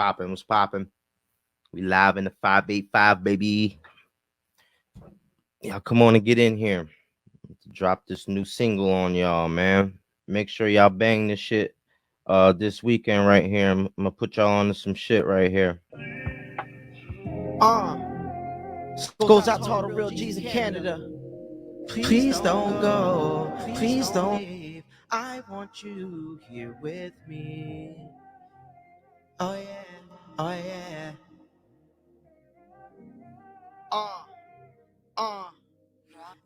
popping? What's popping? We live in the 585, baby. Y'all come on and get in here. Drop this new single on y'all, man. Make sure y'all bang this shit this weekend right here. I'm gonna put y'all on to some shit right here. Goes out to all the real G's in Canada. Please don't go. Please don't leave. I want you here with me. Oh yeah. Oh yeah.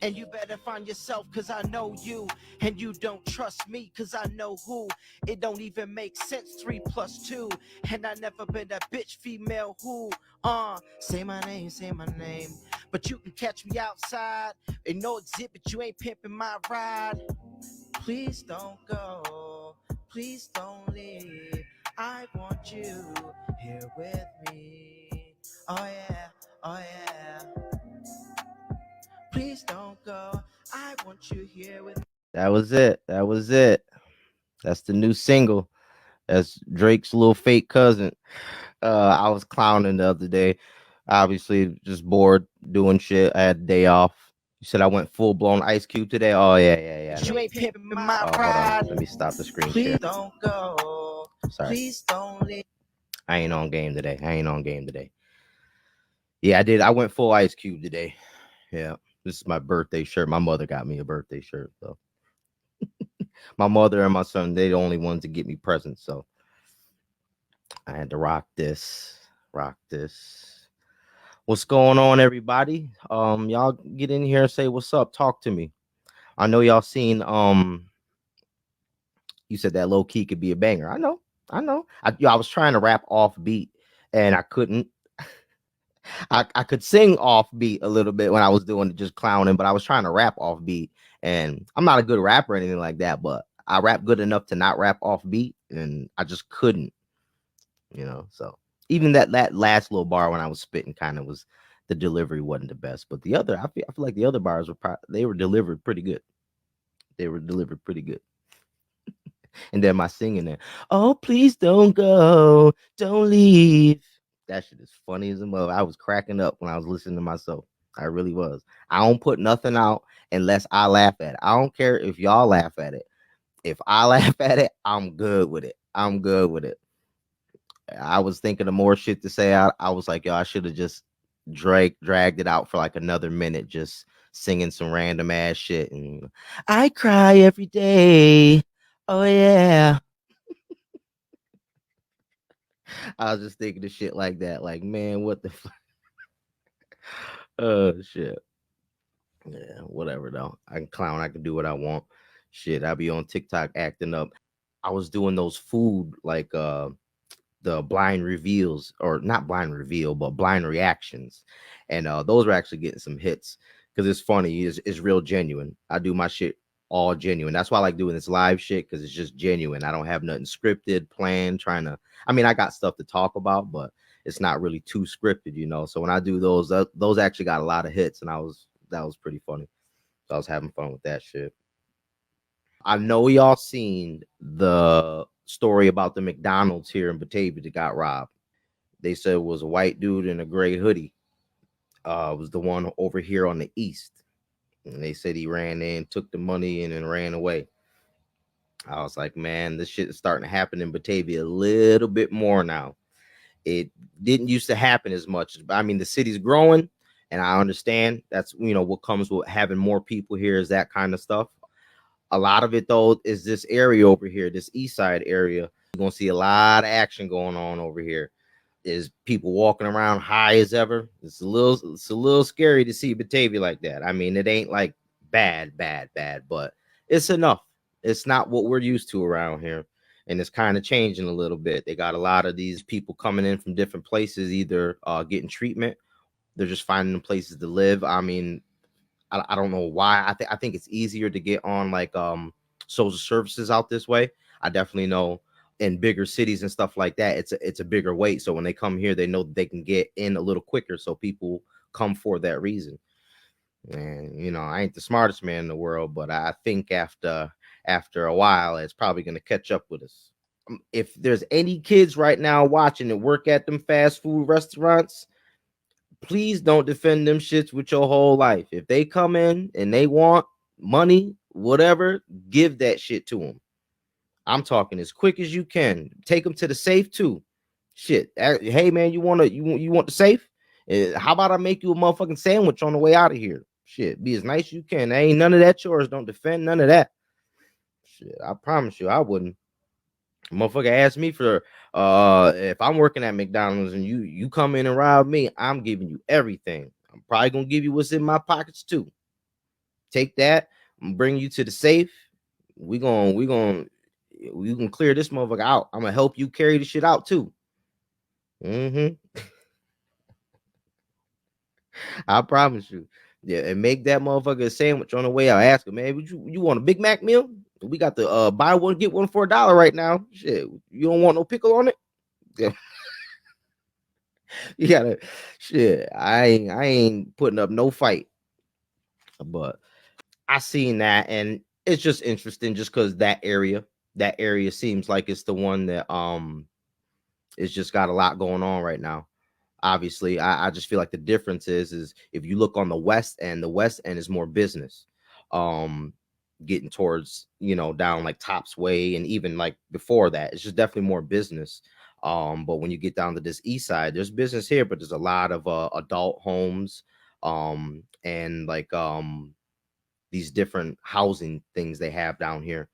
And you better find yourself, cause I know you. And you don't trust me, cause I know who. It don't even make sense, 3 plus 2. And I never been that bitch female who say my name. But you can catch me outside. Ain't no exhibit, you ain't pimping my ride. Please don't go, please don't leave. I want you here with me. Oh yeah, oh yeah. Please don't go. I want you here with me. That was it. That was it. That's the new single. That's Drake's little fake cousin. I was clowning the other day. Obviously, just bored doing shit. I had a day off. You said I went full blown Ice Cube today. Oh yeah. You ain't pimping my ride. Let me stop the screen share. Please don't go. Sorry. Please don't leave. I ain't on game today. Yeah, I did. I went full Ice Cube today. Yeah. This is my birthday shirt. My mother got me a birthday shirt. So my mother and my son, they the only ones to get me presents. So I had to rock this. What's going on, everybody? Y'all get in here and say what's up. Talk to me. I know y'all seen you said that low key could be a banger. I know. I was trying to rap off beat and I couldn't. I could sing off beat a little bit when I was doing it, just clowning, but I was trying to rap off beat. And I'm not a good rapper or anything like that, but I rap good enough to not rap off beat, and I just couldn't, So even that last little bar when I was spitting, kind of was the delivery wasn't the best, but the other, I feel like the other bars they were delivered pretty good. And then my singing there, oh please don't go, don't leave. That shit is funny as a mother. I was cracking up when I was listening to myself. I really was. I don't put nothing out unless I laugh at it. I don't care if y'all laugh at it. If I laugh at it, I'm good with it. I was thinking of more shit to say. I was like, yo, I should have just dragged it out for like another minute, just singing some random ass shit. And I cry every day. Oh yeah. I was just thinking of shit like that. Like, man, what the fuck? Oh shit. Yeah, whatever though. I can clown, I can do what I want. Shit, I be on TikTok acting up. I was doing those food like the blind reveals, or not blind reveal, but blind reactions. And those were actually getting some hits because it's funny, it's real genuine. I do my shit all genuine. That's why I like doing this live shit, because it's just genuine. I don't have nothing scripted, planned, trying to, I mean, I got stuff to talk about, but it's not really too scripted. So when I do those actually got a lot of hits, and that was pretty funny. So I was having fun with that shit. I know y'all seen the story about the McDonald's here in Batavia that got robbed. They said it was a white dude in a gray hoodie. It was the one over here on the east. And they said he ran in, took the money, and then ran away. I was like, man, this shit is starting to happen in Batavia a little bit more now. It didn't used to happen as much. I mean, the city's growing, and I understand that's what comes with having more people here is that kind of stuff. A lot of it though is this area over here, this east side area. You're gonna see a lot of action going on over here. Is people walking around high as ever. It's a little scary to see Batavia like that. I mean, it ain't like bad, but it's enough. It's not what we're used to around here. And it's kind of changing a little bit. They got a lot of these people coming in from different places, either getting treatment. They're just finding places to live. I mean, I don't know why. I think it's easier to get on like social services out this way. I definitely know in bigger cities and stuff like that, it's a bigger wait. So when they come here, they know they can get in a little quicker. So people come for that reason. And I ain't the smartest man in the world, but I think after a while, it's probably gonna catch up with us. If there's any kids right now watching that work at them fast food restaurants, please don't defend them shits with your whole life. If they come in and they want money, whatever, give that shit to them. I'm talking as quick as you can. Take them to the safe too. Shit. Hey man, you want the safe? How about I make you a motherfucking sandwich on the way out of here? Shit, be as nice as you can. There ain't none of that yours. Don't defend none of that. Shit, I promise you, I wouldn't. Motherfucker asked me for if I'm working at McDonald's and you come in and rob me, I'm giving you everything. I'm probably gonna give you what's in my pockets too. Take that. I'm gonna bring you to the safe. We can clear this motherfucker out. I'm gonna help you carry the shit out too. Mm-hmm. I promise you. Yeah, and make that motherfucker a sandwich on the way out. Ask him, man, would you want a Big Mac meal? We got the buy one get one for $1 right now. Shit, you don't want no pickle on it? Yeah, you gotta shit. I ain't putting up no fight. But I seen that and it's just interesting just because that area seems like it's the one that it's just got a lot going on right now. Obviously, I just feel like the difference is if you look on the west end is more business. Um Getting towards, down like Tops Way and even like before that, it's just definitely more business. But when you get down to this east side, there's business here, but there's a lot of adult homes, and like these different housing things they have down here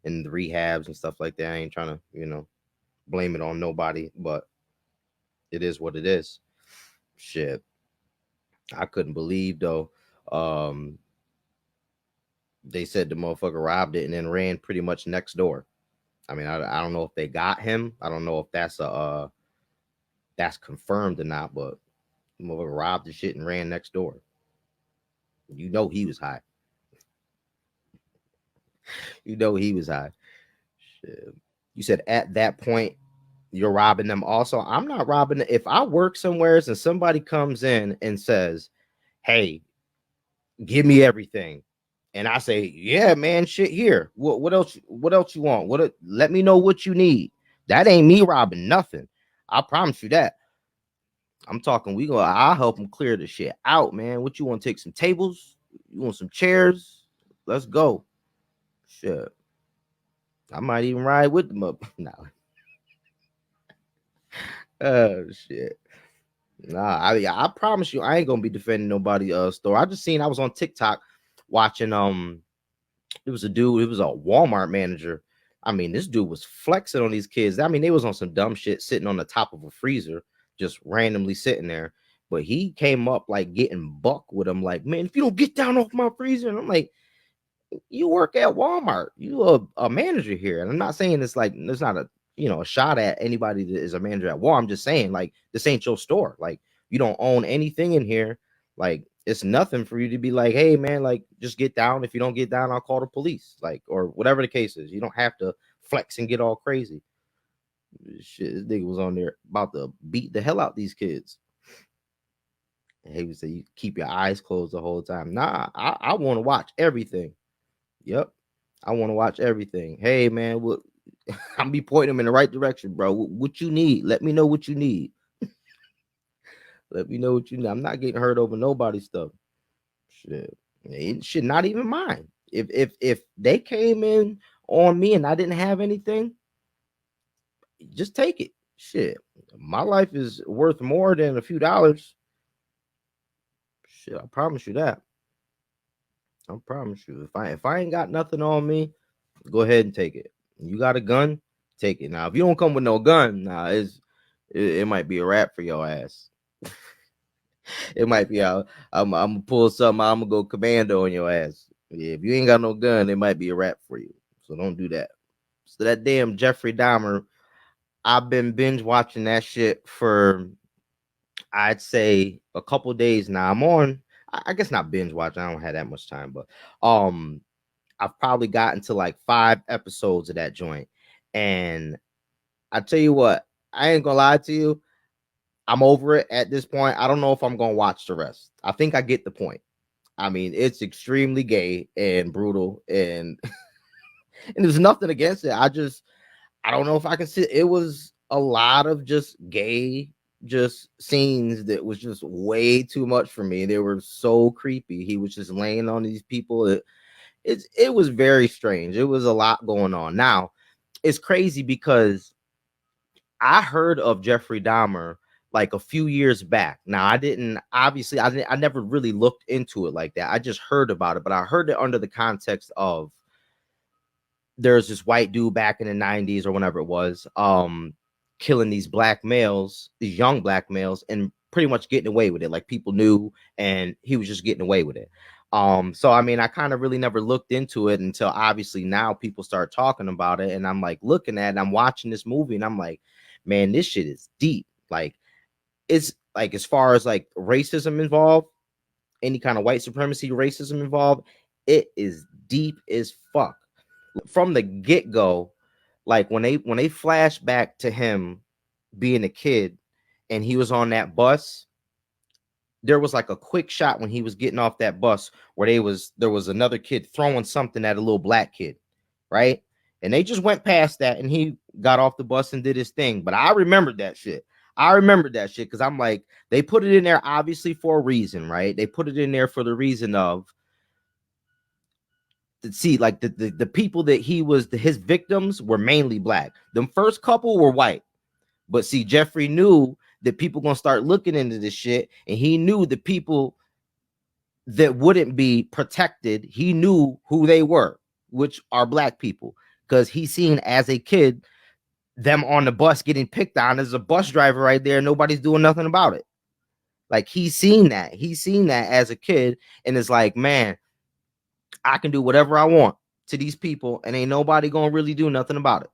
and the rehabs and stuff like that. I ain't trying to, blame it on nobody, but it is what it is. Shit. I couldn't believe though. Um, they said the motherfucker robbed it and then ran pretty much next door. I mean, I don't know if they got him. I don't know if that's confirmed or not, but the motherfucker robbed the shit and ran next door. He was high. He was high. Shit. You said at that point you're robbing them also. I'm not robbing. If I work somewhere and somebody comes in and says, "Hey, give me everything," and I say, "Yeah, man, shit here. What else? What else you want? Let me know what you need." That ain't me robbing nothing. I promise you that. I'm talking. I'll help them clear the shit out, man. What you want? Take some tables? You want some chairs? Let's go. Shit. I might even ride with them up. No. Oh shit. Nah, I promise you, I ain't gonna be defending nobody store. I was on TikTok watching it was a dude, it was a Walmart manager. I mean, this dude was flexing on these kids. I mean, they was on some dumb shit sitting on the top of a freezer, just randomly sitting there. But he came up like getting buck with him, like, man, if you don't get down off my freezer, and I'm like, you work at Walmart. You a manager here. And I'm not saying it's like there's not a shot at anybody that is a manager at Walmart. I'm just saying like this ain't your store. Like you don't own anything in here. Like it's nothing for you to be like, hey man, like just get down. If you don't get down, I'll call the police. Like or whatever the case is. You don't have to flex and get all crazy. Shit, this nigga was on there about to beat the hell out these kids. And he would say, you keep your eyes closed the whole time. Nah, I want to watch everything. Yep. I want to watch everything. Hey man, I'm be pointing them in the right direction, bro. What you need? Let me know what you need. Let me know what you need. I'm not getting hurt over nobody's stuff. Shit. It should not even mine. If they came in on me and I didn't have anything, just take it. Shit. My life is worth more than a few dollars. Shit, I promise you that. I promise you. If I ain't got nothing on me, go ahead and take it. You got a gun, take it. Now, if you don't come with no gun, it might be a wrap for your ass. It might be out. I'm gonna pull something. I'm gonna go commando on your ass. Yeah, if you ain't got no gun, it might be a wrap for you. So don't do that. So that damn Jeffrey Dahmer, I've been binge watching that shit for I'd say a couple days now. I'm on. I guess not binge watching. I don't have that much time, but um, I've probably gotten to like 5 episodes of that joint. And I tell you what, I ain't gonna lie to you. I'm over it at this point. I don't know if I'm gonna watch the rest. I think I get the point. I mean, it's extremely gay and brutal, and and there's nothing against it. I don't know if I can see it was a lot of just gay just scenes that was just way too much for me. They were so creepy. He was just laying on these people. It was very strange. It was a lot going on. Now, it's crazy because I heard of Jeffrey Dahmer like a few years back. Now, I didn't obviously I never really looked into it like that. I just heard about it, but I heard it under the context of there's this white dude back in the 90s or whenever it was, killing these black males, these young black males, and pretty much getting away with it. Like people knew, and he was just getting away with it. So I mean, I kind of really never looked into it until obviously now people start talking about it, and I'm like looking at it, and I'm watching this movie, and I'm like, man, this shit is deep. Like, it's like as far as like racism involved, any kind of white supremacy racism involved, it is deep as fuck from the get go. Like when they flash back to him being a kid and he was on that bus, there was like a quick shot when he was getting off that bus where there was another kid throwing something at a little black kid, right? And they just went past that and he got off the bus and did his thing. But I remembered that shit. I remembered that shit because I'm like, they put it in there obviously for a reason, right? They put it in there for the reason of to see like the people that his victims were mainly black. Them first couple were white. But see, Jeffrey knew that people gonna start looking into this shit, and he knew the people that wouldn't be protected. He knew who they were, which are black people, because he seen as a kid them on the bus getting picked on. There's a bus driver right there, nobody's doing nothing about it. Like he's seen that. He's seen that as a kid, and it's like, man, I can do whatever I want to these people, and ain't nobody gonna really do nothing about it.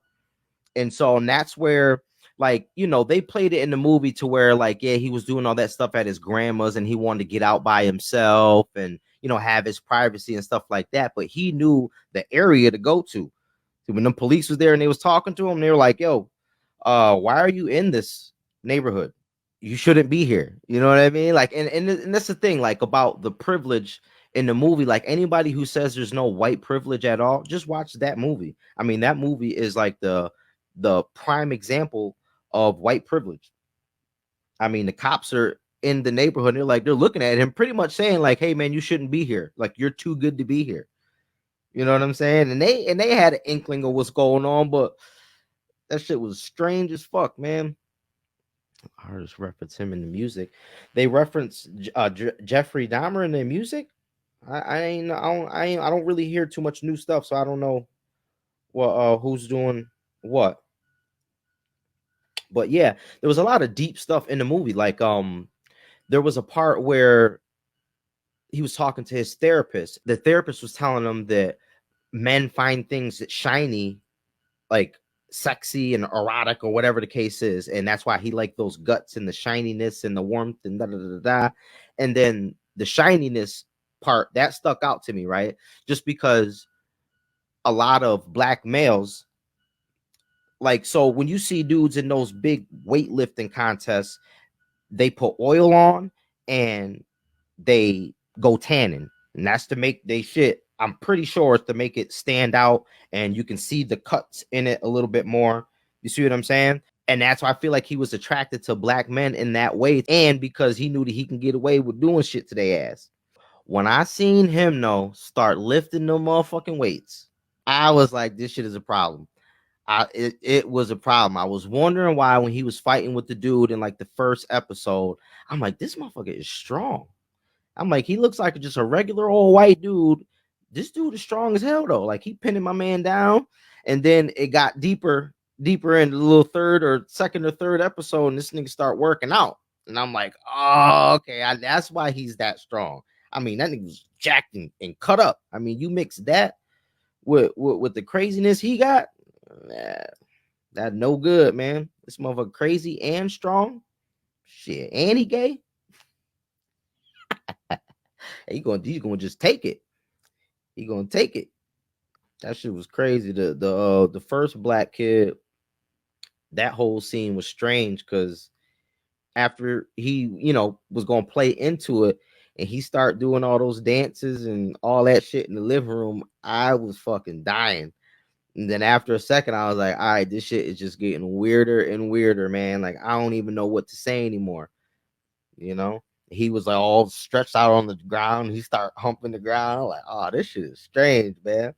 And so and that's where, like, you know, they played it in the movie to where, like, yeah, he was doing all that stuff at his grandma's and he wanted to get out by himself and, you know, have his privacy and stuff like that. But he knew the area to go to. So when the police was there and they was talking to him, they were like, yo, why are you in this neighborhood? You shouldn't be here. You know what I mean? Like, and that's the thing, like, about the privilege in the movie. Like, anybody who says there's no white privilege at all, just watch that movie. I mean, that movie is like the prime example of white privilege. I mean, the cops are in the neighborhood. And they're looking at him, pretty much saying, like, "Hey, man, you shouldn't be here. Like, you're too good to be here." You know what I'm saying? And they had an inkling of what's going on, but that shit was strange as fuck, man. Artists reference him in the music. They reference Jeffrey Dahmer in their music. I don't really hear too much new stuff, so I don't know what who's doing what. But yeah, there was a lot of deep stuff in the movie. Like there was a part where he was talking to his therapist. The therapist was telling him that men find things that shiny, like sexy and erotic or whatever the case is, and that's why he liked those guts and the shininess and the warmth and da da da da. And then the shininess part that stuck out to me, right? Just because a lot of black males, like, so when you see dudes in those big weightlifting contests, they put oil on and they go tanning, and that's to make they shit. I'm pretty sure it's to make it stand out, and you can see the cuts in it a little bit more. You see what I'm saying? And that's why I feel like he was attracted to black men in that way, and because he knew that he can get away with doing shit to their ass. When I seen him though start lifting them motherfucking weights, I was like, this shit is a problem. It was a problem. I was wondering why when he was fighting with the dude in like the first episode, I'm like, this motherfucker is strong. I'm like, he looks like just a regular old white dude. This dude is strong as hell though. Like he pinning my man down, and then it got deeper in the little third or second or third episode, and this nigga start working out, and I'm like, oh, okay, that's why he's that strong. I mean, that nigga's jacked and cut up. I mean, you mix that with the craziness he got, that no good, man. This motherfucker crazy and strong. Shit, and he gay. He's gonna just take it. He gonna take it. That shit was crazy. The first black kid, that whole scene was strange because after he, you know, was gonna play into it and he started doing all those dances and all that shit in the living room, I was fucking dying. And then after a second, I was like, all right, this shit is just getting weirder and weirder, man. Like, I don't even know what to say anymore. You know, he was like all stretched out on the ground. He started humping the ground. I'm like, oh, this shit is strange, man.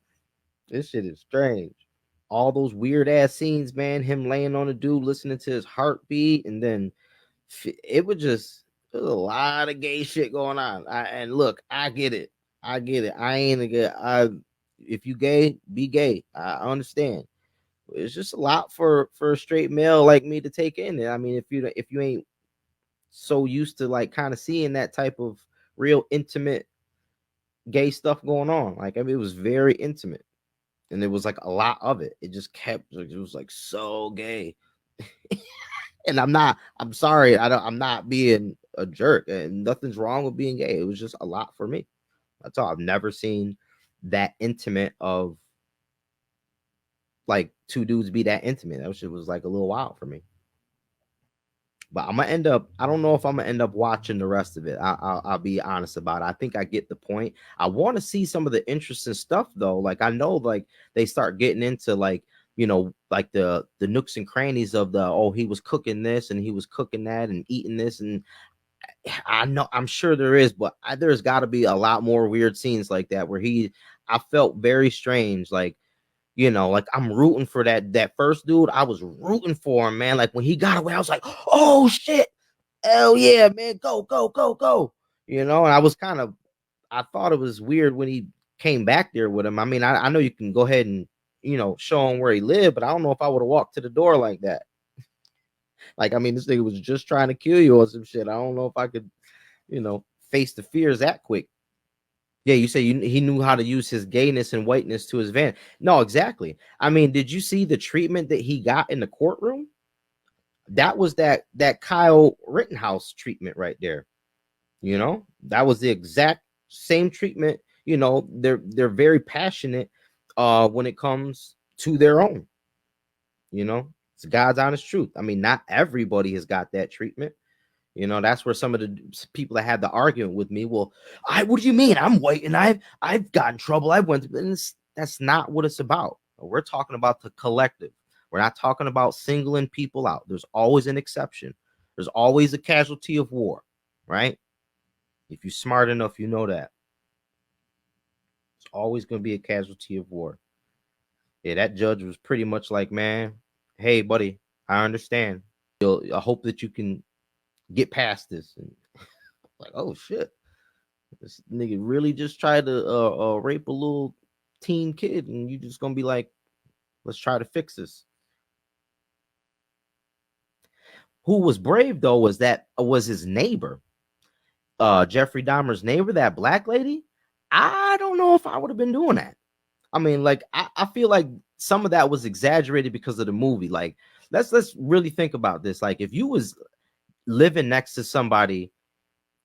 This shit is strange. All those weird ass scenes, man. Him laying on the dude, listening to his heartbeat, and then it was just there's a lot of gay shit going on. And look, I get it. I get it. I ain't a gay. If you gay, be gay. I understand. It's just a lot for a straight male like me to take in. I mean, if you ain't so used to like kind of seeing that type of real intimate gay stuff going on, like I mean, it was very intimate, and there was like a lot of it. It just kept. It was like so gay. And I'm sorry, I'm not being a jerk, and nothing's wrong with being gay. It was just a lot for me. That's all. I've never seen that intimate of like two dudes be that intimate. That shit was like a little wild for me. But I'm gonna end up. I don't know if I'm gonna end up watching the rest of it. I'll be honest about it. I think I get the point. I want to see some of the interesting stuff though. Like I know, like they start getting into like like the nooks and crannies of the he was cooking this and he was cooking that and eating this, and I know I'm sure there is, but there's got to be a lot more weird scenes like that where I felt very strange, like like I'm rooting for that first dude. I was rooting for him, man. Like when he got away, I was like, oh shit, hell yeah, man, go go go go, and I was I thought it was weird when he came back there with him. I mean, I know you can go ahead and show him where he lived, but I don't know if I would have walked to the door like that. Like, I mean, this nigga was just trying to kill you or some shit. I don't know if I could, face the fears that quick. Yeah, you say he knew how to use his gayness and whiteness to his advantage. No, exactly. I mean, did you see the treatment that he got in the courtroom? That was that Kyle Rittenhouse treatment right there. That was the exact same treatment. They're very passionate when it comes to their own. It's God's honest truth. I mean, not everybody has got that treatment. That's where some of the people that had the argument with me, well, what do you mean? I'm white and I've got in trouble. I went, and that's not what it's about. We're talking about the collective. We're not talking about singling people out. There's always an exception. There's always a casualty of war, right? If you're smart enough, you know that. It's always going to be a casualty of war. Yeah, that judge was pretty much like, man, hey, buddy, I understand. I hope that you can get past this. And like, oh shit, this nigga really just tried to rape a little teen kid, and you just gonna be like, let's try to fix this. Who was brave though was his neighbor, Jeffrey Dahmer's neighbor, that black lady. I don't know if I would have been doing that. I mean, like, I feel like some of that was exaggerated because of the movie. Like, let's really think about this. Like, if you was living next to somebody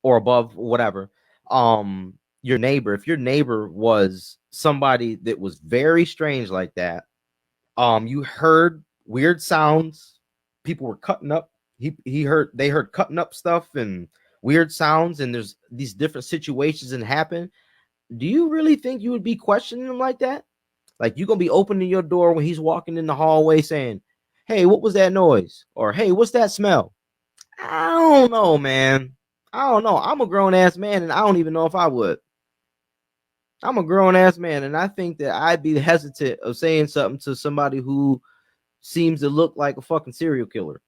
or above whatever, your neighbor, if your neighbor was somebody that was very strange like that, you heard weird sounds, people were cutting up, they heard cutting up stuff and weird sounds, and there's these different situations that happen. Do you really think you would be questioning him like that? Like, you gonna be opening your door when he's walking in the hallway saying, hey, what was that noise? Or hey, what's that smell? I don't know, man. I don't know. I'm a grown ass man, and I don't even know if I would. I'm a grown ass man, and I think that I'd be hesitant of saying something to somebody who seems to look like a fucking serial killer.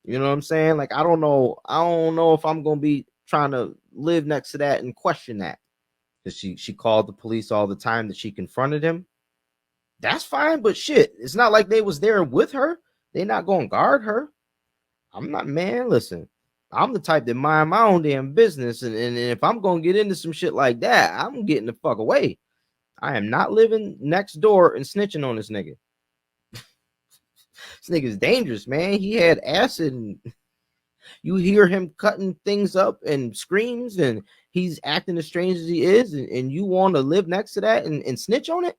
You know what I'm saying? Like, I don't know. I don't know if I'm gonna be trying to live next to that and question that. Because she called the police all the time that she confronted him. That's fine, but shit, it's not like they was there with her. They not gonna guard her. I'm not, man. Listen, I'm the type that mind my own damn business, and if I'm gonna get into some shit like that, I'm getting the fuck away. I am not living next door and snitching on this nigga. This nigga's dangerous, man. He had acid, and you hear him cutting things up and screams, and he's acting as strange as he is, and you want to live next to that and snitch on it?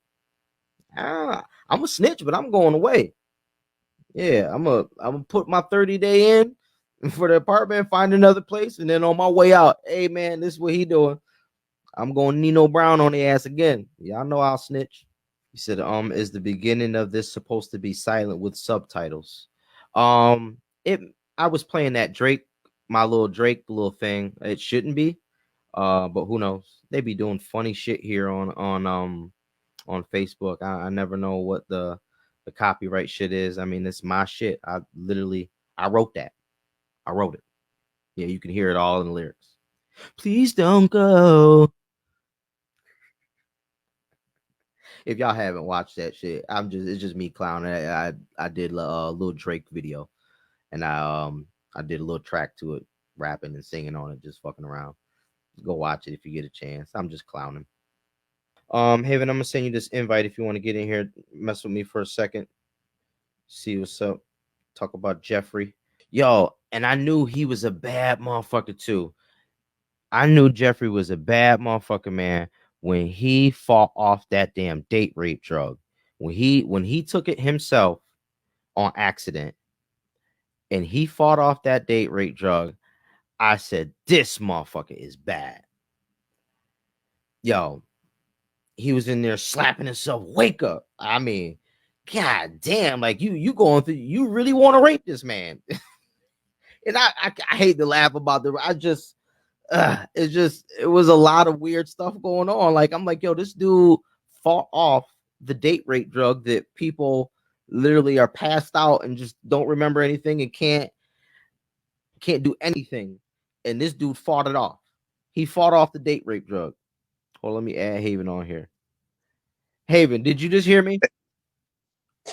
I'm a snitch, but I'm going away. Yeah, I'm gonna put my 30-day in for the apartment, find another place, and then on my way out, hey man, this is what he doing. I'm going Nino Brown on the ass again. Y'all know I'll snitch. You said, is the beginning of this supposed to be silent with subtitles? Um, it. I was playing that Drake, my little Drake little thing. It shouldn't be. But who knows? They be doing funny shit here on Facebook. I never know what the copyright shit is. I mean, it's my shit. I wrote that. I wrote it. Yeah, you can hear it all in the lyrics. Please don't go. If y'all haven't watched that shit, it's just me clowning. I did a little Drake video, and I did a little track to it, rapping and singing on it, just fucking around. Go watch it if you get a chance. I'm just clowning. Haven, I'm gonna send you this invite if you want to get in here, mess with me for a second, see what's up, talk about Jeffrey. Yo, and I knew he was a bad motherfucker too. I knew Jeffrey was a bad motherfucker, man, when he fought off that damn date rape drug. When he took it himself on accident and he fought off that date rape drug, I said, this motherfucker is bad. Yo, he was in there slapping himself. Wake up. I mean, god damn, like you going through, you really want to rape this man. And I hate to laugh about it was a lot of weird stuff going on. Like, I'm like, yo, this dude fought off the date rape drug that people literally are passed out and just don't remember anything and can't do anything. And this dude fought it off. He fought off the date rape drug. Well, let me add Haven on here. Haven, did you just hear me?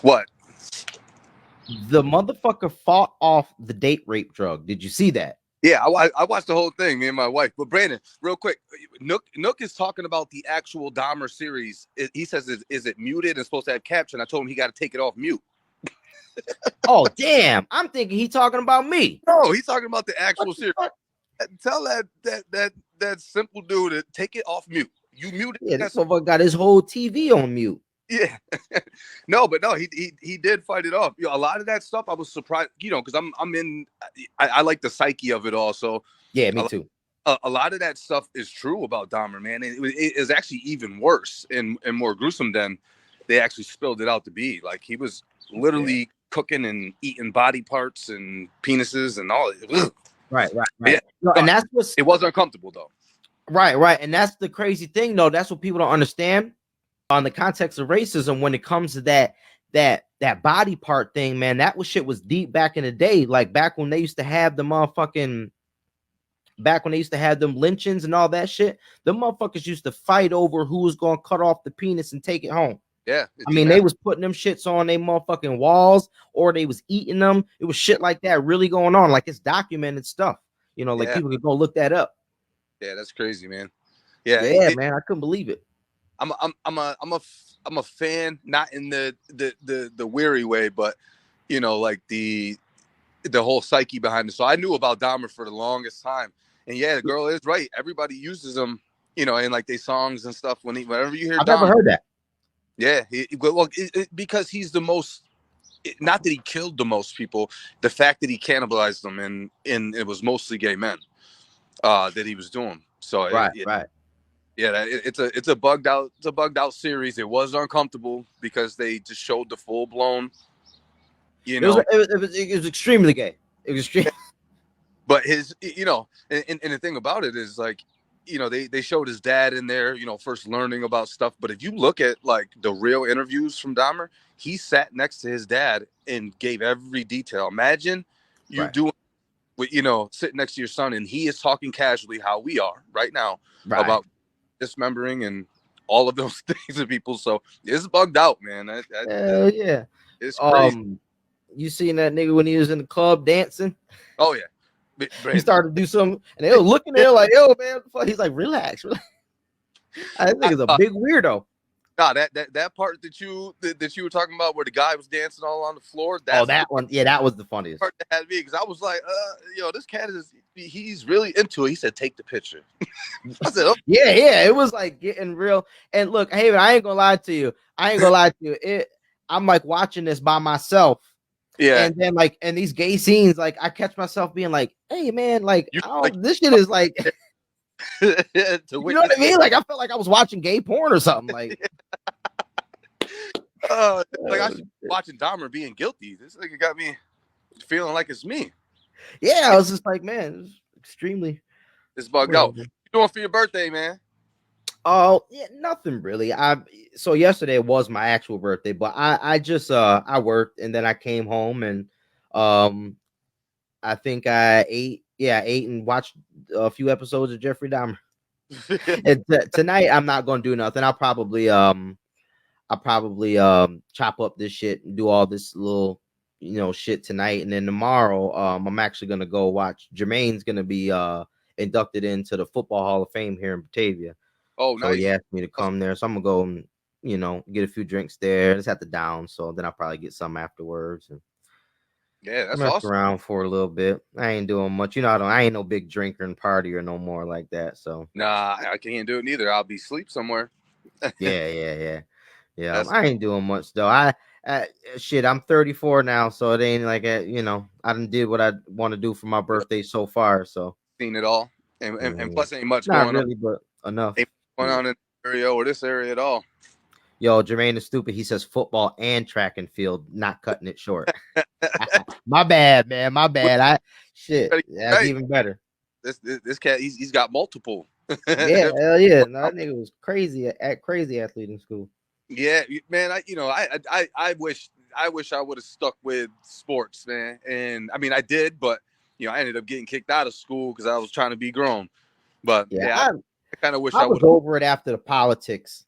What? The motherfucker fought off the date rape drug. Did you see that? Yeah, I watched the whole thing, me and my wife. But Brandon, real quick, Nook is talking about the actual Dahmer series. He says, is it muted and supposed to have caption? I told him he got to take it off mute. Oh, damn. I'm thinking he talking about me. No, he's talking about the actual series. Tell that simple dude to take it off mute. You muted. Yeah, this motherfucker got his whole TV on mute. Yeah. No, he did fight it off. A lot of that stuff I was surprised, because I like the psyche of it all. So yeah, me too. A lot of that stuff is true about Dahmer, man. It is actually even worse and more gruesome than they actually spilled it out to be. Like, he was literally cooking and eating body parts and penises and all. Right. Yeah. No, and that's it was uncomfortable though. Right. And that's the crazy thing, though. That's what people don't understand on the context of racism when it comes to that body part thing, man. That shit was deep back in the day. Like, back when they used to have the motherfucking, back when they used to have them lynchings and all that shit, the motherfuckers used to fight over who was going to cut off the penis and take it home. Yeah. I mean, they was putting them shits on their motherfucking walls, or they was eating them. It was shit like that really going on. Like, it's documented stuff. Like, people could go look that up. Yeah, that's crazy, man. Yeah, man, I couldn't believe it. I'm a fan, not in the weary way, but like the whole psyche behind it. So I knew about Dahmer for the longest time, and yeah, the girl is right. Everybody uses him, in like their songs and stuff. Whenever you hear, I've never heard that. Yeah, because he's the most. Not that he killed the most people, the fact that he cannibalized them, and it was mostly gay men that he was doing. So right. Yeah, it's a bugged out series. It was uncomfortable because they just showed the full blown. It was extremely gay. It was extreme. But his, and the thing about it is, like, they showed his dad in there, first learning about stuff. But if you look at like the real interviews from Dahmer, he sat next to his dad and gave every detail. Imagine you doing, with sitting next to your son, and he is talking casually how we are right now about dismembering and all of those things to people. So it's bugged out, man. Hell yeah. It's crazy. You seen that nigga when he was in the club dancing? Oh yeah. He started to do something, and they were looking there like, yo, man. He's like, relax. I think it's a big weirdo. Nah, that part that you were talking about where the guy was dancing all on the floor. That one. Yeah, that was the funniest part that had me, because I was like, this cat he's really into it. He said, take the picture. I said, okay. Yeah, it was like getting real. And look, hey, I ain't gonna lie to you. I'm like watching this by myself. Yeah, and then like in these gay scenes, like I catch myself being like, hey man, like, this shit is like you know what I mean? Like, I felt like I was watching gay porn or something. Like, Like I should be watching Dahmer being guilty. This nigga got me feeling like it's me. Yeah, I was just like, man, it's extremely It's bugged out. What whatever. you doing for your birthday, man? Oh, yeah, nothing really. So yesterday was my actual birthday, but I just I worked and then I came home and um I think I ate, yeah, ate and watched a few episodes of Jeffrey Dahmer. And tonight I'm not going to do nothing. I'll probably chop up this shit and do all this little shit tonight, and then tomorrow I'm actually going to go watch. Jermaine's going to be inducted into the Football Hall of Fame here in Batavia. Oh, So he nice. asked me to come there. So I'm gonna go and get a few drinks there. Just at the down. So then I'll probably get some afterwards and Yeah, that's mess awesome. around for a little bit. I ain't doing much. I ain't no big drinker and partier no more like that. So Nah, I can't do it neither. I'll be asleep somewhere. yeah. That's I ain't doing much though. Shit, I'm 34 now, so it ain't like I done did what I want to do for my birthday so far. So seen it all, and mm, plus ain't much not going on. really, but enough. Ain't much going Yeah. on in this area or this area at all. Yo, Jermaine is stupid. He says football and track and field, not cutting it short. My bad, man. My bad. That's Right, even better. this cat, he's got multiple. Yeah, hell yeah. No, that nigga was crazy athlete in school. Yeah, man. I wish I would have stuck with sports, man. And I mean, I did, but I ended up getting kicked out of school because I was trying to be grown. But Yeah, yeah, I kind of wish I I was would have. over it after the politics.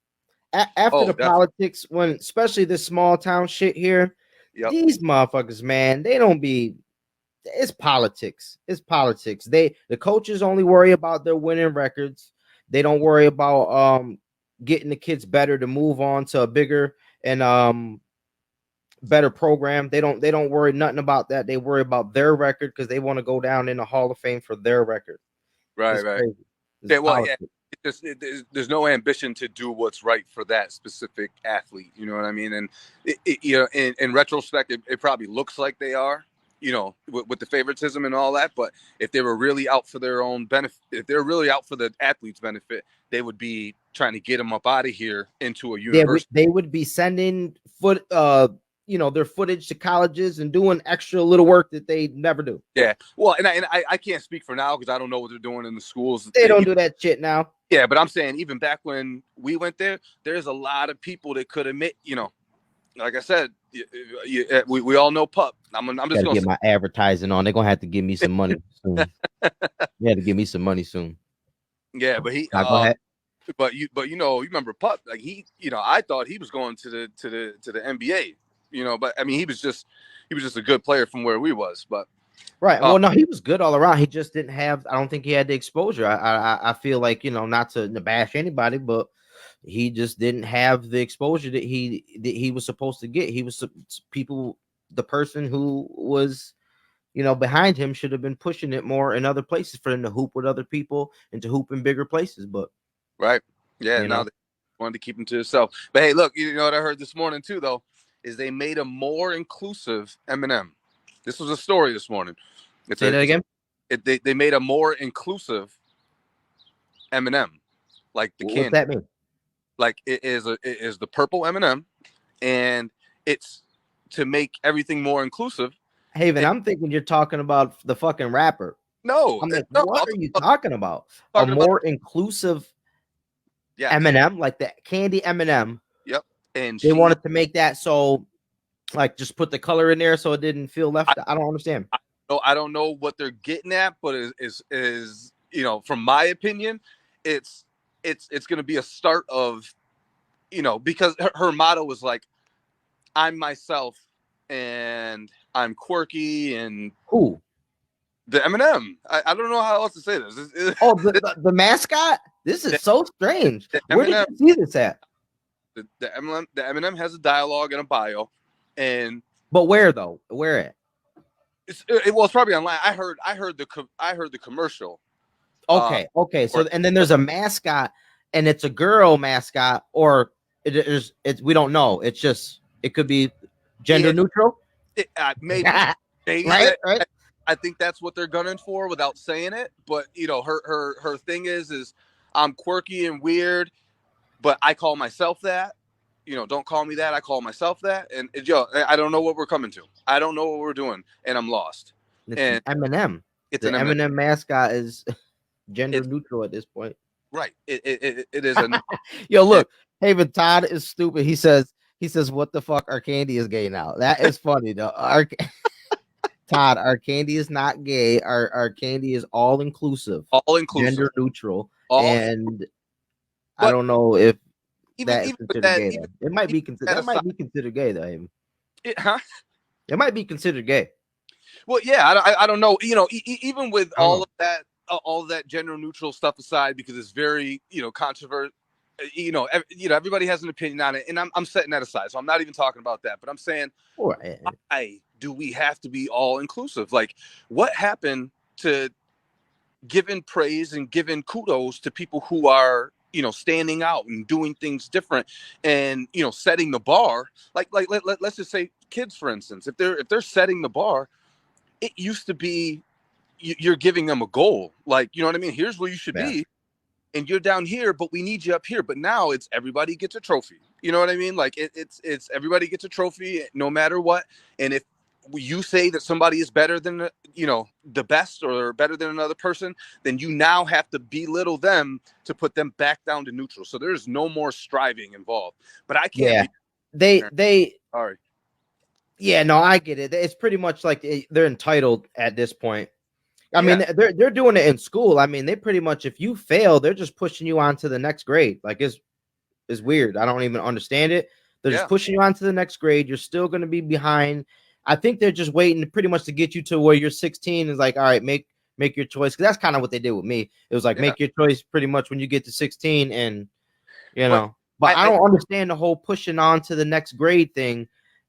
After Oh, the politics, when especially this small town shit here, yep, these motherfuckers, man, they don't be. It's politics. It's politics. The coaches only worry about their winning records. They don't worry about getting the kids better to move on to a bigger and better program. They don't worry nothing about that. They worry about their record because they want to go down in the Hall of Fame for their record. right, It's right. crazy. It's Yeah, well, yeah. politics. There's no ambition to do what's right for that specific athlete. You know what I mean? And in retrospect, it probably looks like they are. With the favoritism and all that. But if they were really out for their own benefit, if they're really out for the athlete's benefit, they would be trying to get them up out of here into a university. They would be sending their footage to colleges and doing extra little work that they never do. Yeah. Well, and I can't speak for now because I don't know what they're doing in the schools. They don't do that shit now. Yeah, but I'm saying even back when we went there, there's a lot of people that could admit, like I said, we all know Pup. I'm just Gotta gonna get say, my advertising on. They're gonna have to give me some money soon. You had to give me some money soon. yeah, but he Now go ahead. you you remember Pup, like I thought he was going to the NBA, but I mean he was just a good player from where we was, but Right. Well, no, he was good all around. He just didn't have. I don't think he had the exposure. I feel like not to bash anybody, but he just didn't have the exposure that he was supposed to get. He was people. The person who was behind him should have been pushing it more in other places for him to hoop with other people and to hoop in bigger places. But right, yeah, now they wanted to keep him to himself. But hey, look, you know what I heard this morning too, though, is they made a more inclusive Eminem. This was a story this morning. Say that again. They made a more inclusive Eminem, like the candy. What's that mean? Like it is the purple M&M, and it's to make everything more inclusive. Haven, I'm thinking you're talking about the fucking rapper. No, I'm like, no, what are you talking about? A talking about more inclusive yes. M&M, like the candy M&M. Yep, and They wanted to make that so, like, just put the color in there so it didn't feel left. I don't understand. I don't know what they're getting at, but is from my opinion, it's going to be a start of, because her motto was like, I'm myself and I'm quirky and who the Eminem. I don't know how else to say this. Oh, the mascot. This is so strange. Where did you see this at? The Eminem has a dialogue and a bio, but where though? Where at? It's probably online. I heard the commercial. Okay. So and then there's a mascot, and it's a girl mascot, or it's we don't know. It's just it could be gender neutral. Maybe, right. I think that's what they're gunning for without saying it. But her thing is I'm quirky and weird, but I call myself that. don't call me that. I call myself that. And yo, I don't know what we're coming to. I don't know what we're doing, and I'm lost. It's an And M&M. it's The an M. M&M mascot is gender It's neutral at this point. right. It is a Yo, and, look, Haven Todd is stupid. He says, "What the fuck? Our candy is gay now." That is funny though. Todd, our candy is not gay. Our candy is all inclusive, all inclusive. gender neutral, All, and I but don't know if that is even with considered that, gay though. It might be even considered that that aside, might be considered gay though. Haven. huh? It might be considered gay. Well, yeah, I don't know. Even with I don't know. all of that gender neutral stuff aside, because it's very controversial. Everybody has an opinion on it, and I'm setting that aside. So I'm not even talking about that. But I'm saying, Right. why do we have to be all inclusive? Like, what happened to giving praise and giving kudos to people who are standing out and doing things different, and setting the bar? Let's just say kids, for instance, if they're setting the bar, it used to be you're giving them a goal, like, you know what I mean, here's where you should Yeah. be, and you're down here, but we need you up here. But now it's everybody gets a trophy, you know what I mean, like it's everybody gets a trophy no matter what. And if you say that somebody is better than the best, or better than another person, then you now have to belittle them to put them back down to neutral. So there's no more striving involved. But I can't Yeah. be They sorry. Yeah, no, I get it. It's pretty much like they're entitled at this point. I mean, Yeah, they're doing it in school. I mean, they pretty much, if you fail, they're just pushing you on to the next grade. Like it's weird. I don't even understand it. They're just yeah, pushing you on to the next grade. You're still going to be behind. I think they're just waiting pretty much to get you to where you're 16. Is like, all right, make your choice. Because that's kind of what they did with me. It was like, yeah. make your choice pretty much when you get to 16, and you but know. But I I don't understand the whole pushing on to the next grade thing.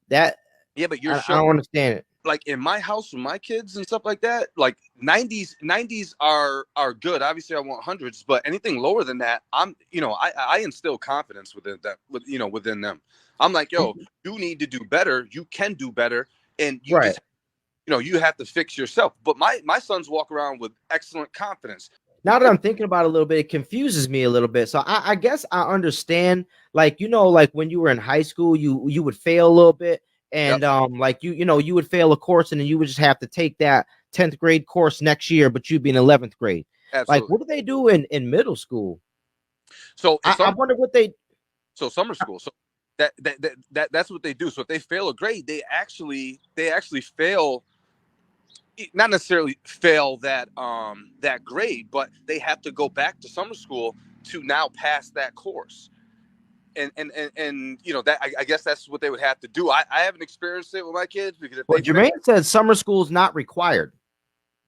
That yeah, but you're I showing, don't understand it. like, in my house with my kids and stuff like that, like, 90s are good. Obviously I want hundreds, but anything lower than that, I instill confidence within that, within them. I'm like, yo, you need to do better, you can do better, and you Right. just you have to fix yourself. But my sons walk around with excellent confidence. Now that I'm thinking about it a little bit, it confuses me a little bit. So I guess I understand, like, like when you were in high school, you would fail a little bit, Yep, and like you would fail a course, and then you would just have to take that 10th grade course next year, but you'd be in 11th grade. Like, absolutely. what do they do in middle school? So I wonder what they. summer school. So that's what they do. So if they fail a grade, they actually fail, not necessarily fail that grade, but they have to go back to summer school to now pass that course. And that, I guess that's what they would have to do. I haven't experienced it with my kids, because if Well, they fail, Jermaine says summer school is not required,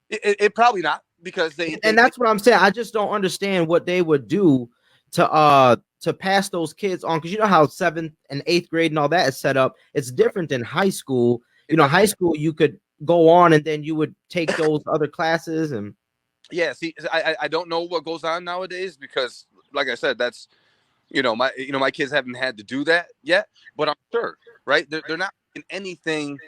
it probably not, because and that's what I'm saying. I just don't understand what they would do to pass those kids on, because you know how 7th and 8th grade and all that is set up. It's different than high school. it does. High school you could go on and then you would take those other classes, and Yeah, see, I don't know what goes on nowadays, because, like I said, that's my kids haven't had to do that yet, but I'm sure, right? They're not in anything.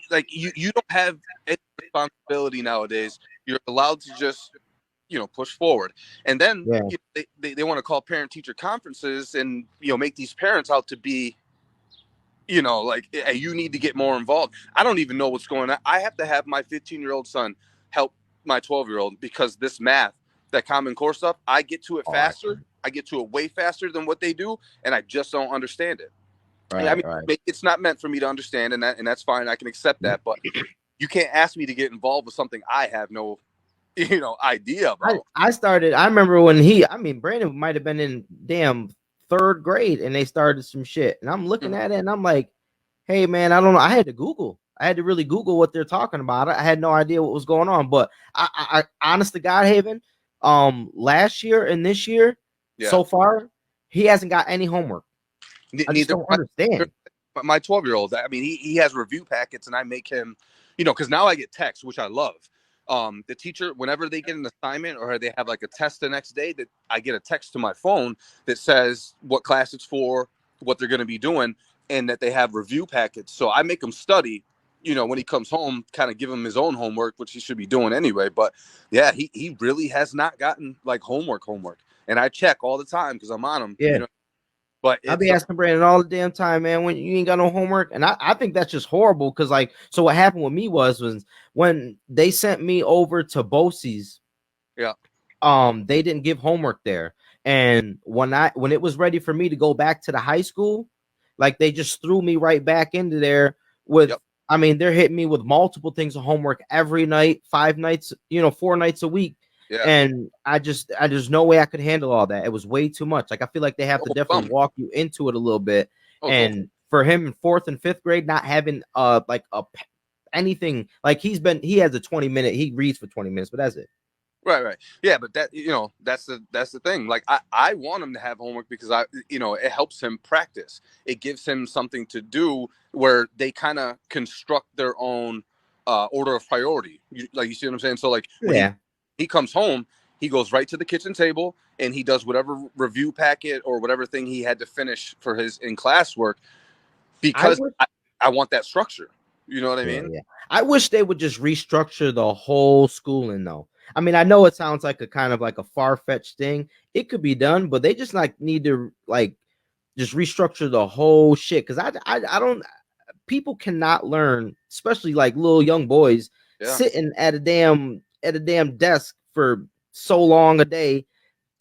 Like, you don't have any responsibility nowadays. You're allowed to just push forward. And then yeah. they want to call parent teacher conferences, and make these parents out to be like, hey, you need to get more involved. I don't even know what's going on. I have to have my 15-year-old son help my 12-year-old, because this math, that Common Core stuff, I get to it All right, faster. I get to it way faster than what they do, and I just don't understand it. I right, mean, right. it's not meant for me to understand, and that's fine. I can accept that, but you can't ask me to get involved with something I have no idea about. I remember Brandon might have been in damn 3rd grade and they started some shit, and I'm looking Mhm. at it and I'm like, hey man, I don't know. I had to really Google what they're talking about. I had no idea what was going on. But I honest to God, Haven, last year and this year Yeah, so far, he hasn't got any homework. I just neither don't understand. my 12-year-old. I mean, he has review packets, and I make him, because now I get texts, which I love. The teacher, whenever they get an assignment or they have like a test the next day, that I get a text to my phone that says what class it's for, what they're going to be doing, and that they have review packets. So I make him study, when he comes home, kind of give him his own homework, which he should be doing anyway. But yeah, he really has not gotten like homework. And I check all the time because I'm on him, Yeah. But I be it's asking Brandon all the damn time, man, when you ain't got no homework. And I think that's just horrible. Cause like, so what happened with me was when they sent me over to Bosie's, yeah, they didn't give homework there. And when it was ready for me to go back to the high school, like they just threw me right back into there with, yep, I mean, they're hitting me with multiple things of homework every night, 5 nights, 4 nights a week. yeah. And there's no way I could handle all that. It was way too much. Like I feel like they have to definitely Overwhelming. walk you into it a little bit. Oh, it's over. And for him in fourth and fifth grade, not having like a anything, like he has a 20 minute, he reads for 20 minutes, but that's it. Right, right. Yeah, but that, that's the thing. Like I want him to have homework because it helps him practice. It gives him something to do where they kind of construct their own order of priority. You see what I'm saying? So like when Yeah. he comes home, he goes right to the kitchen table and he does whatever review packet or whatever thing he had to finish for his in class work I because would I want that structure. You know what I Yeah, mean? yeah. I wish they would just restructure the whole schooling though. I mean, I know it sounds like a kind of like a far-fetched thing. It could be done, but they just like need to like just restructure the whole shit. Cause I don't people cannot learn, especially like little young boys Yeah. sitting at a damn desk for so long a day,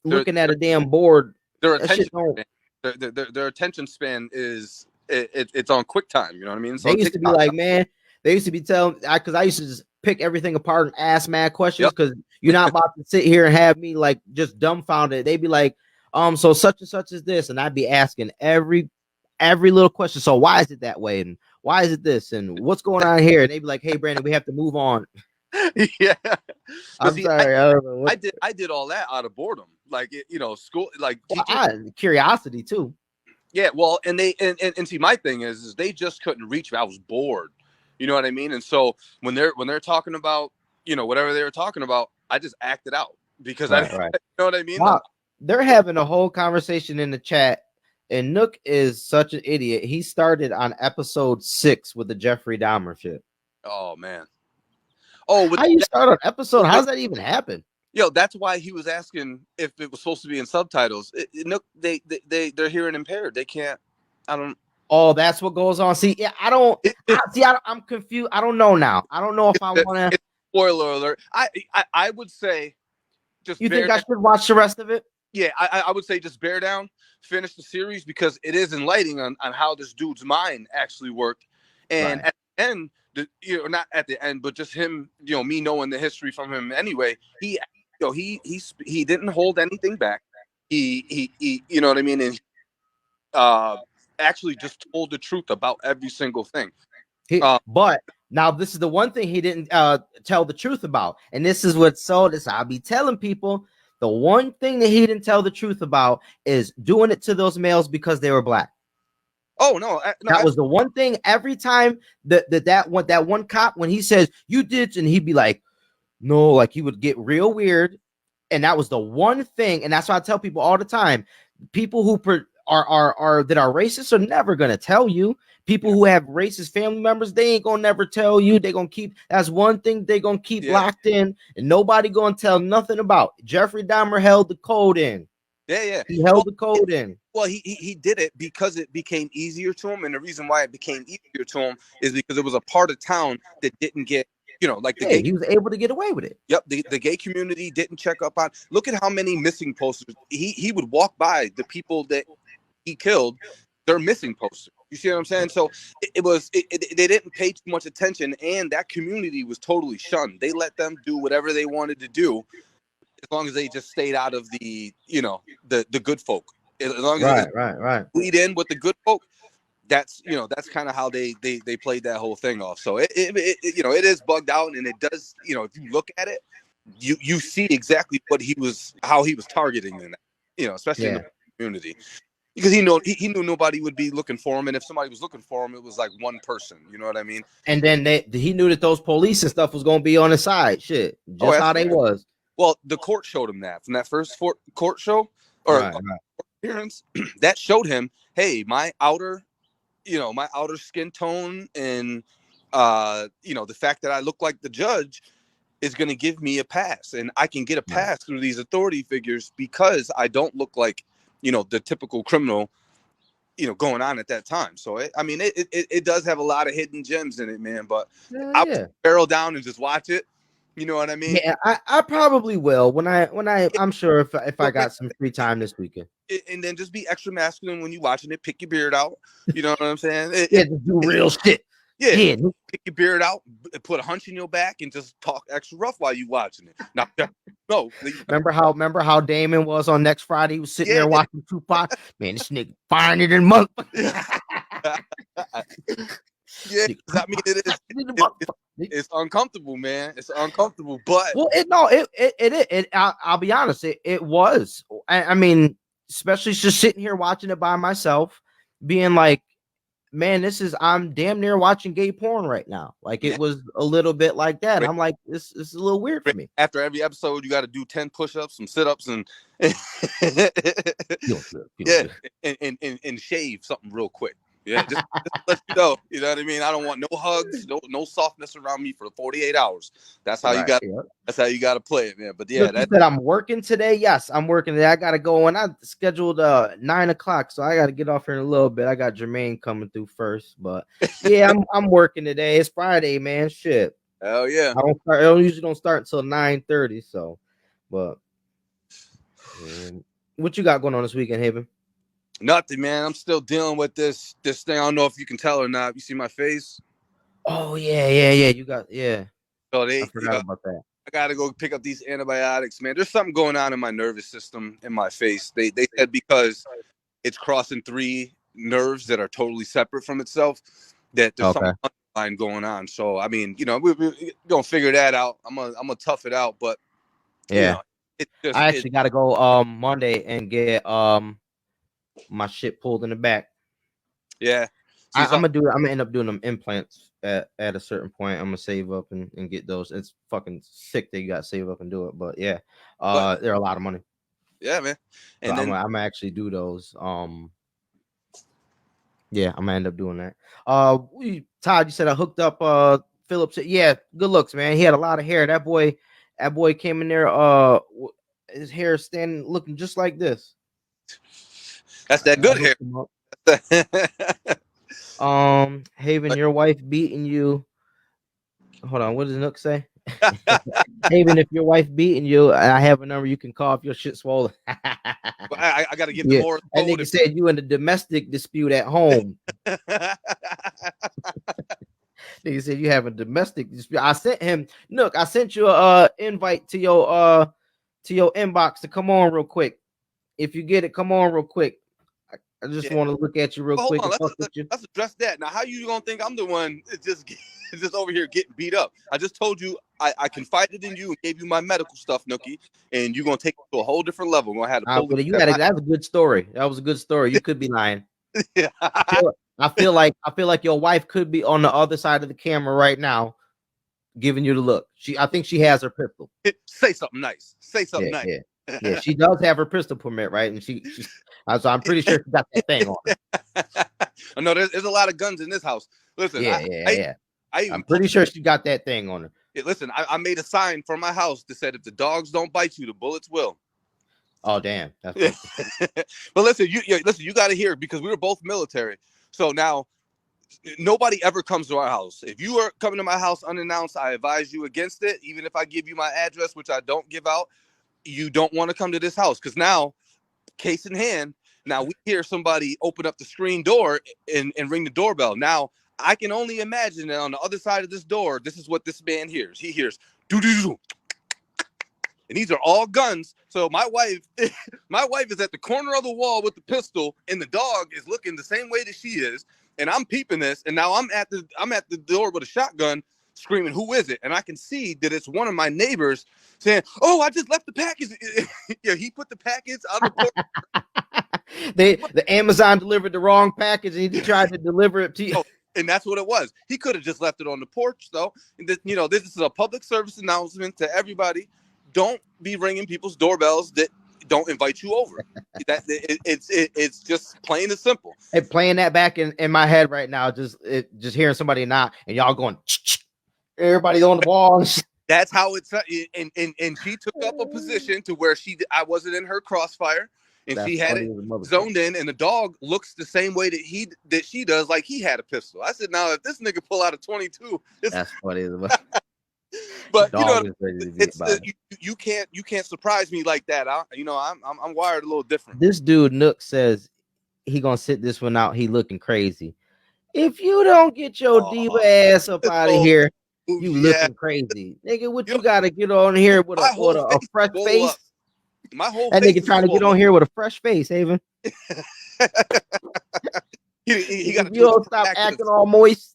Their looking at a damn board. their That shit attention don't. span, their attention span is it's on quick time. You know what I mean? It's They on used to be TikTok. like, man, they used to be telling because I used to just pick everything apart and ask mad questions Yep. because you're not about to sit here and have me like just dumbfounded. They'd be like, so such and such is this, and I'd be asking every little question. So why is it that way? And why is it this? And what's going on here? And they'd be like, hey, Brandon, we have to move on. Yeah. But I'm see, sorry, I don't know what. I did all that out of boredom. Like school, like Well, teachers. curiosity too. Yeah. Well, and they and see, my thing is they just couldn't reach me. I was bored. You know what I mean? And so when they're talking about whatever they were talking about, I just acted out because I Right, right. you know what I mean? Like, Wow, they're having a whole conversation in the chat, and Nook is such an idiot. He started on episode 6 with the Jeffrey Dahmer shit. oh man. Oh, with How you start an episode? How does that even happen? that's why he was asking if it was supposed to be in subtitles. No, they're hearing impaired. They can't. I don't. Oh, that's what goes on. See, yeah, I don't see. I'm confused. I don't know now. I don't know if I want to. Spoiler alert. I would say just You bear think I down. should watch the rest of it? Yeah, I would say just bear down, finish the series because it is enlightening on how this dude's mind actually worked. And Right. at the end, not at the end, but just him, me knowing the history from him anyway. He didn't hold anything back. He you know what I mean, and uh, actually just told the truth about every single thing. But now this is the one thing he didn't tell the truth about, and this is what this I'll be telling people. The one thing that he didn't tell the truth about is doing it to those males because they were black. Oh no, That was the one thing. Every time that one cop, when he says you did, and he'd be like, no, like he would get real weird. And that was the one thing, and that's why I tell people all the time: people who are that are racist are never gonna tell you. People who have racist family members, they ain't gonna never tell you. They gonna keep that's one thing they gonna keep locked in, and nobody gonna tell nothing about. Jeffrey Dahmer held the code in. Yeah. He held the code in. Well, he did it because it became easier to him, and the reason why it became easier to him is because it was a part of town that didn't get, like the gay. He was able to get away with it. Yep, the gay community didn't check up on. Look at how many missing posters he would walk by the people that he killed. They're missing posters. You see what I'm saying? So they didn't pay too much attention, and that community was totally shunned. They let them do whatever they wanted to do, as long as they just stayed out of the the good folk. As long as Right. bleed in with the good folk, that's kind of how they played that whole thing off. So it it is bugged out, and it does, if you look at it, you see exactly how he was targeting in that, especially in the community, because he knew nobody would be looking for him, and if somebody was looking for him, it was like one person. You know what I mean? And then he knew that those police and stuff was gonna be on his side. Shit, just how they was. Well, the court showed him that from that first court show or appearance. That showed him, hey, my outer skin tone and the fact that I look like the judge is going to give me a pass, and I can get a pass through these authority figures because I don't look like the typical criminal going on at that time. So it does have a lot of hidden gems in it, man. But Hell I'll yeah. barrel down and just watch it. You know what I mean? Yeah, I probably will I'm sure if I But man, got some free time this weekend. and then just be extra masculine when you watching it. Pick your beard out. You know what I'm saying? Yeah, just do real shit. Yeah. Yeah. Pick your beard out, put a hunch in your back, and just talk extra rough while you watching it. Now, no. Remember how Damon was on next Friday? He was sitting Yeah. there watching Tupac. Man, this nigga firing it in month. Yeah, I mean it's uncomfortable, man. It's uncomfortable, but well, I'll be honest, it was. I mean, especially just sitting here watching it by myself, being like, man, I'm damn near watching gay porn right now. Like it was a little bit like that. I'm like, this is a little weird for me. After every episode, you got to do 10 push-ups, some sit-ups, and and shave something real quick. Yeah, just let you know. You know what I mean? I don't want no hugs, no softness around me for 48 hours. That's how you got. Yeah. That's how you got to play it, man. But yeah, that I'm working today. Yes, I'm working today. I got to go, and I scheduled 9:00, so I got to get off here in a little bit. I got Jermaine coming through first, but yeah, I'm working today. It's Friday, man. Shit. Hell yeah. I usually don't start until 9:30. So, but what you got going on this weekend, Haven? Nothing, man. I'm still dealing with this thing. I don't know if you can tell or not. You see my face? Oh yeah. You got So I forgot about that. I gotta go pick up these antibiotics, man. There's something going on in my nervous system, in my face. They said because it's crossing 3 nerves that are totally separate from itself, that there's something underlying going on. So I mean, we're gonna figure that out. I'm gonna tough it out, but yeah, I actually gotta go Monday and get my shit pulled in the back. Yeah. I'm gonna end up doing them implants at a certain point. I'm gonna save up and get those. It's fucking sick that you gotta save up and do it, but yeah, they're a lot of money. Yeah, man. And so I'm gonna actually do those. Yeah, I'm gonna end up doing that. Todd, you said I hooked up Phillips. Yeah, good looks, man. He had a lot of hair. That boy came in there. His hair looking just like this. That's that good hair. Haven, your wife beating you. Hold on, what does Nook say? Haven, if your wife beating you, I have a number you can call if your shit swollen. I gotta give them more. That nigga said you in a domestic dispute at home. Nigga said you have a domestic dispute. I sent him, Nook, I sent you a invite to your inbox to come on real quick. If you get it, come on real quick. I just want to look at you real quick. Let's address that. Now, how you gonna think I'm the one just over here getting beat up? I just told you I confided in you and gave you my medical stuff, Nookie, and you're gonna take it to a whole different level. We're gonna have to that's a good story. That was a good story. You could be lying. Yeah. I feel like your wife could be on the other side of the camera right now, giving you the look. I think she has her pistol. Say something nice. Say something nice. Yeah, she does have her pistol permit, right? And so I'm pretty sure she got that thing on her. I know there's a lot of guns in this house. Listen, I'm pretty sure she got that thing on her. Yeah, listen, I made a sign for my house that said, if the dogs don't bite you, the bullets will. Oh, damn. But listen, you got to hear it, because we were both military. So now nobody ever comes to our house. If you are coming to my house unannounced, I advise you against it. Even if I give you my address, which I don't give out, you don't want to come to this house, because now, case in hand, now we hear somebody open up the screen door and ring the doorbell. Now, I can only imagine that on the other side of this door, this is what this man hears. He hears doo-doo-doo. And these are all guns. So my wife is at the corner of the wall with the pistol, and the dog is looking the same way that she is. And I'm peeping this, and now I'm at the door with a shotgun, screaming, "Who is it?" And I can see that it's one of my neighbors saying, "Oh, I just left the package." Yeah, he put the package on the porch. The Amazon delivered the wrong package, and he tried to deliver it to you. Oh, and that's what it was. He could have just left it on the porch, though. And this is a public service announcement to everybody. Don't be ringing people's doorbells that don't invite you over. It's just plain and simple. Hey, playing that back in my head right now, just hearing somebody knock and y'all going, everybody on the wall. That's how it's. And she took up a position to where I wasn't in her crossfire, and That's she had funny it as a motherfucker. zoned in, and the dog looks the same way that she does, like he had a pistol. I said, now if this nigga pull out a 22, it's That's funny as a motherfucker. but you know Dog is ready to be it's about it. you can't surprise me like that. I'm wired a little different. This dude Nook says he gonna sit this one out. He looking crazy. If you don't get your diva ass up out of Oh, here, you yeah. looking crazy, nigga. What You you know, gotta get on here with my whole a face fresh swole face? up. My whole That face nigga is trying to get swole on up. here with a fresh face, Haven. He got If to you do his don't stop proactive. acting all moist,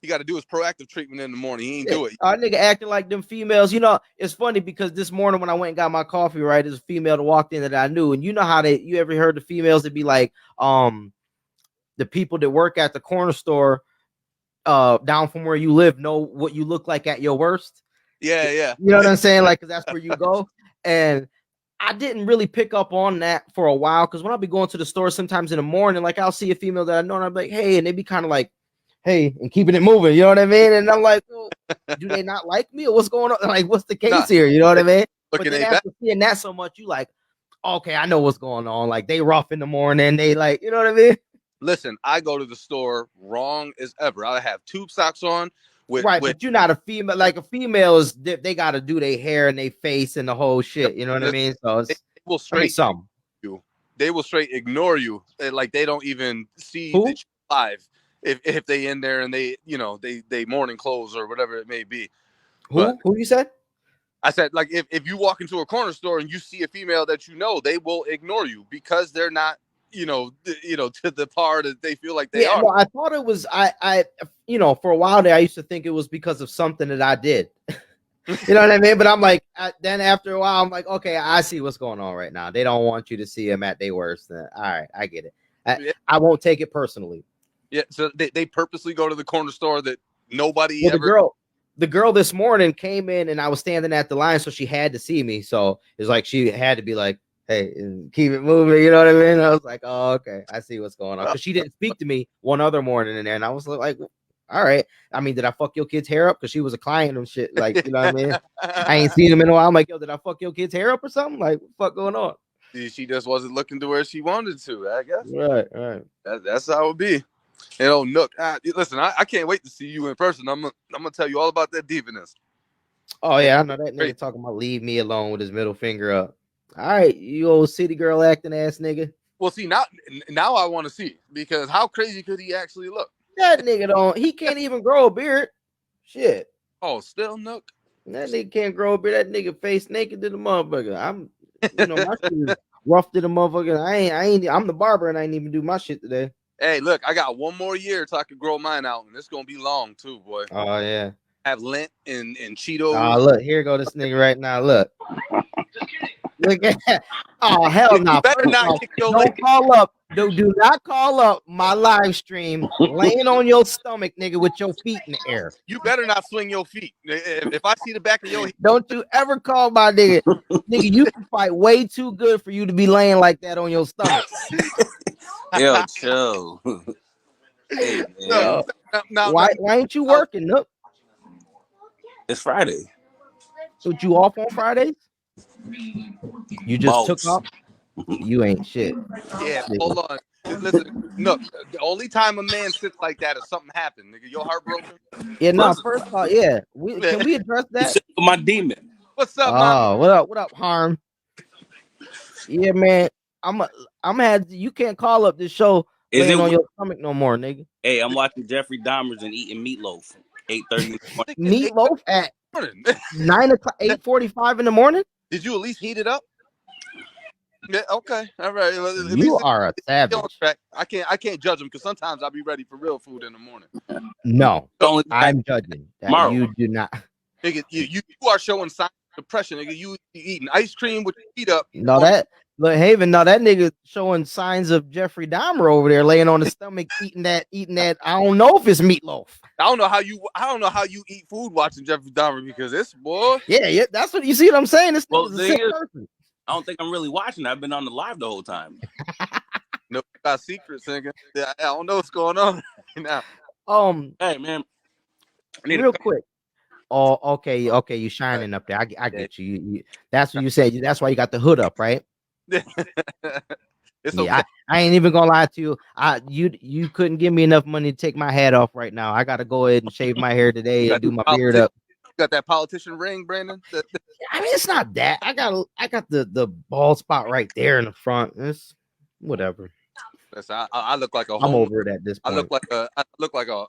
He got to do his proactive treatment in the morning. He ain't shit, do it. our nigga acting like them females. You know, it's funny because this morning when I went and got my coffee, right, there's a female that walked in that I knew, and you know how you ever heard the females that be like, the people that work at the corner store, down from where you live, know what you look like at your worst. Yeah, yeah. You know what I'm saying? Like, cause that's where you go. And I didn't really pick up on that for a while because when I'll be going to the store sometimes in the morning, like I'll see a female that I know and I'm like, hey, and they be kind of like, hey, and keeping it moving. You know what I mean? And I'm like, well, do they not like me or what's going on? Like, what's the case Nah, here? You know what I mean? But looking then at after seeing that so much, you like, okay, I know what's going on. Like they rough in the morning. They like, you know what I mean? Listen, I go to the store wrong as ever. I have tube socks on Right, with but you're not a female. Like a female is, they got to do their hair and their face and the whole shit. You know what I mean? So they it's will I mean, straight some. you. They will straight ignore you. Like they don't even see Who? that you're alive if they in there and they morning clothes or whatever it may be. But Who you said? I said, like, if you walk into a corner store and you see a female that you know, they will ignore you because they're not, to the par that they feel like they Yeah, are. no, I thought it was for a while there, I used to think it was because of something that I did. You know what I mean? But I'm like, then after a while, I'm like, okay, I see what's going on right now. They don't want you to see them at their worst. All right, I get it. I won't take it personally. Yeah, so they purposely go to the corner store that nobody Well, ever. the girl this morning came in and I was standing at the line, so she had to see me. So it's like she had to be like, hey, keep it moving. You know what I mean? I was like, oh, okay, I see what's going on. Because she didn't speak to me one other morning in there, and I was like, all right. I mean, did I fuck your kid's hair up? Because she was a client and shit. Like, you know what I mean? I ain't seen him in a while. I'm like, yo, did I fuck your kid's hair up or something? Like, what the fuck going on? She just wasn't looking to where she wanted to, I guess. Right. That's how it would be. Nook, listen, I can't wait to see you in person. I'm gonna tell you all about that diviness. Oh yeah, I know that nigga talking about leave me alone with his middle finger up. All right, you old city girl acting ass nigga. Well, see, now I want to see, because how crazy could he actually look? That nigga he can't even grow a beard. Shit. Oh, still Nook? That nigga can't grow a beard. That nigga face naked to the motherfucker. My shit is rough to the motherfucker. I'm the barber and I ain't even do my shit today. Hey, look, I got one more year till I can grow mine out, and it's gonna be long too, boy. Oh yeah. Have lint and Cheetos. Oh look, here go this nigga right now. Look. Look at that. Oh hell no. Don't call up. Do not call up my live stream laying on your stomach, nigga, with your feet in the air. You better not swing your feet. If I see the back of your head, don't you ever call my nigga. Nigga, you can fight way too good for you to be laying like that on your stomach. Yo, chill. Hey, man. Why ain't you working? Nope. It's Friday. So you off on Fridays? You just took off? You ain't shit. Yeah, hold on. Listen, no, the only time a man sits like that is something happened, nigga. Your heart broken? Yeah, no, first of all, yeah. Can we address that? My demon. What's up, man? What up, Harm? Yeah, man. You can't call up this show laying on your stomach no more, nigga. Hey, I'm watching Jeffrey Dahmer's and eating meatloaf. 8:30. Meatloaf at 9 o'clock, 8:45 in the morning? Did you at least heat it up? Yeah, okay, all right. You are a savage. I can't judge them because sometimes I'll be ready for real food in the morning. No, I'm judging. That you do not. Nigga, you are showing signs of depression, nigga. You eating ice cream with your feet up. No, that Haven. No, that nigga showing signs of Jeffrey Dahmer over there, laying on his stomach, eating that. I don't know if it's meatloaf. I don't know how you eat food watching Jeffrey Dahmer, because this boy. Yeah, that's what you see. What I'm saying. This nigga's a sick person. I don't think I'm really watching. I've been on the live the whole time. No, got secrets, nigga. I don't know what's going on now. Hey man, real quick. Oh, okay. You shining up there. I get you. That's what you said. That's why you got the hood up, right? It's Yeah, okay. I ain't even gonna lie to you. You couldn't give me enough money to take my hat off right now. I gotta go ahead and shave my hair today and do my beard up. You got that politician ring, Brandon? I mean, it's not that. I got the bald spot right there in the front. It's whatever. I look like a I'm homeless. over it at this point. I look like a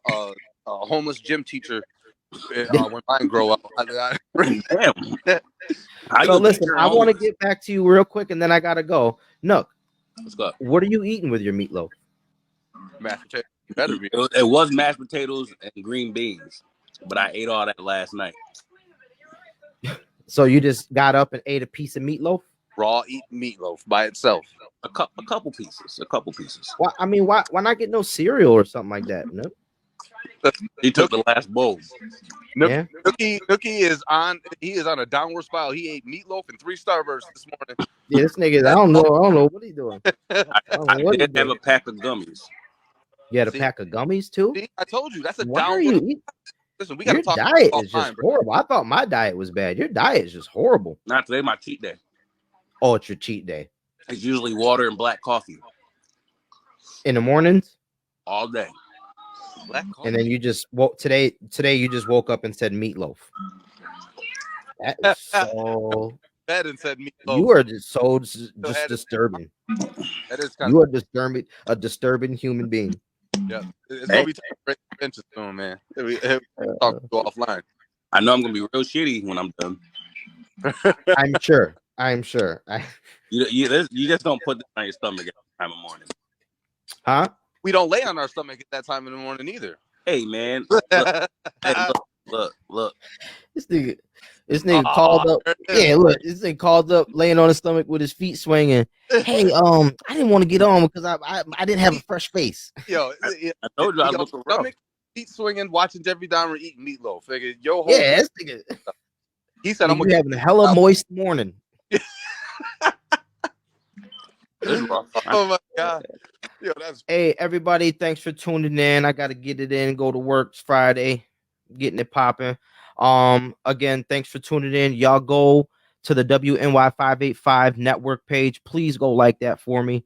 homeless gym teacher when mine grow up. Damn. So listen, I want to get back to you real quick, and then I gotta go. Nook, Let's go. what are you eating with your meatloaf? Mashed potato. Better be. It was mashed potatoes and green beans, but I ate all that last night. So you just got up and ate a piece of meatloaf? Raw eat meatloaf by itself. A couple pieces. Why? I mean, why not get no cereal or something like that? No. He took the last bowl. Yeah. Nookie is on. He is on a downward spiral. He ate meatloaf and 3 Starbursts this morning. Yeah, this nigga. I don't know what he doing. I did have a pack of gummies. You had a pack of gummies too? See, I told you that's a Why downward. are you eating? Listen, we got to Your talk. diet is just bro. horrible. I thought my diet was bad. Your diet is just horrible. Not today, my cheat day. Oh, it's your cheat day. It's usually water and black coffee In the mornings? all day. Black coffee. And then you just woke today you just woke up and said meatloaf. That is so Bed and said meatloaf. you are just so just disturbing. That is kind You are a disturbing human being. Yeah, it's gonna be great adventure soon, man. We talk to go offline. I know I'm gonna be real shitty when I'm done. I'm sure. You just don't put this on your stomach at that time of morning. Huh? We don't lay on our stomach at that time in the morning either. Hey man, look. This nigga called up. Yeah, look, this nigga called up, laying on his stomach with his feet swinging. Hey, I didn't want to get on because I didn't have a fresh face. Yo, I told you I look rough. stomach, feet swinging, watching Jeffrey Dahmer eating meatloaf. Figure, yo, Yeah, this nigga. he said, "I'm gonna having a hella moist morning." Oh my god. Yo, Hey, everybody, thanks for tuning in. I gotta get it in, go to work. It's Friday, getting it popping. Again, thanks for tuning in. Y'all go to the WNY 585 network page. Please go like that for me.